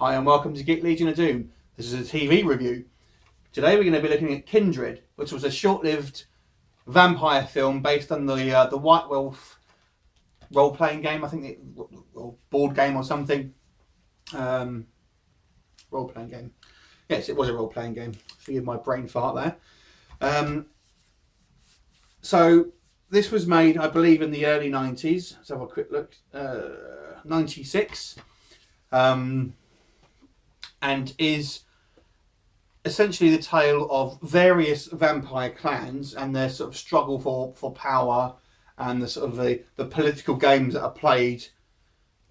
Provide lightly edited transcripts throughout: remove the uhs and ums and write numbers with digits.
Hi and welcome to Geek Legion of Doom. This is a TV review. Today we're going to be looking at Kindred, which was a short-lived vampire film based on the White Wolf role-playing game, I think, or board game or something. Role-playing game. Yes, it was a role-playing game. Forgive my brain fart there. So this was made, I believe, in the early 90s. Let's have a quick look. 96. And is essentially the tale of various vampire clans and their sort of struggle for power and the sort of the political games that are played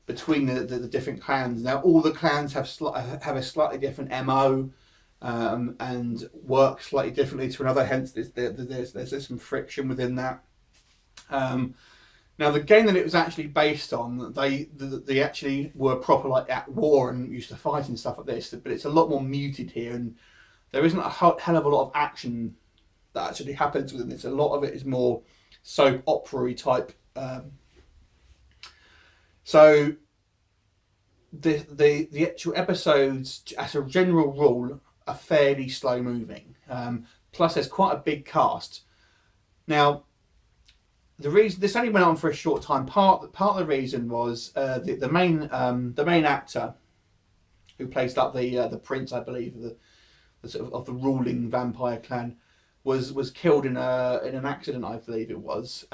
between the different clans. Now all the clans have a slightly different MO and work slightly differently to another, hence there's some friction within that. Now the game that it was actually based on, they actually were proper like at war and used to fight and stuff like this, but it's a lot more muted here, and there isn't a hell of a lot of action that actually happens within this. A lot of it is more soap opera-y type. So the actual episodes, as a general rule, are fairly slow moving. Plus there's quite a big cast. Now the reason this only went on for a short time, part of the reason was the main actor who plays up the prince, I believe, of the ruling vampire clan, was killed in an accident, I believe it was.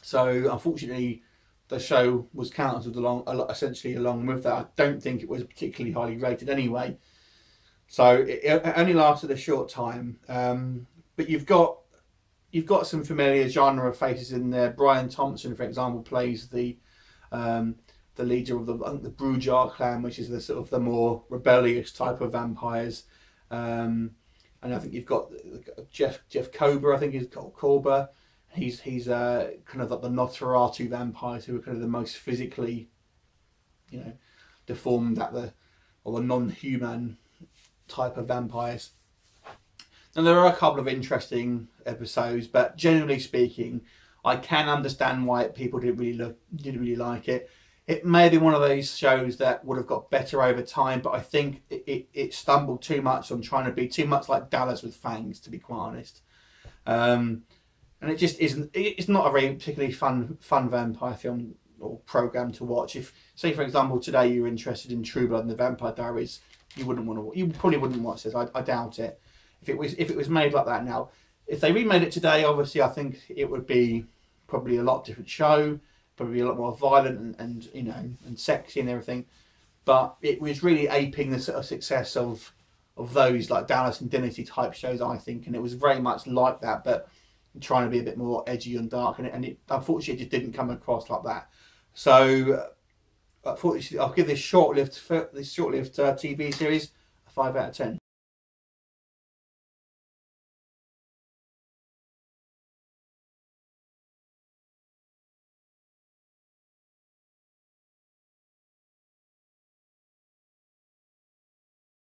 So unfortunately, the show was cancelled essentially along with that. I don't think it was particularly highly rated anyway. So it only lasted a short time. But you've got some familiar genre of faces in there. Brian Thompson, for example, plays the leader of the Brujar clan, which is the sort of the more rebellious type of vampires. And I think you've got Jeff Kober, I think he's called Korber. He's kind of like the Nosferatu vampires, who are kind of the most physically, deformed or the non-human type of vampires. And there are a couple of interesting episodes, but generally speaking, I can understand why people didn't really like it. It may be one of those shows that would have got better over time, but I think it stumbled too much on trying to be too much like Daedalus with fangs, to be quite honest. And it just isn't. It's not a very particularly fun vampire film or program to watch. If, say, for example, today you're interested in True Blood and the Vampire Diaries, you probably wouldn't watch this. I doubt it. If it was made like that now, if they remade it today, obviously I think it would be probably a lot different show, probably a lot more violent and sexy and everything. But it was really aping the sort of success of those like Dallas and Divinity type shows, I think, and it was very much like that, but trying to be a bit more edgy and dark, and it unfortunately just didn't come across like that. So unfortunately, I'll give this short-lived TV series a 5 out of 10.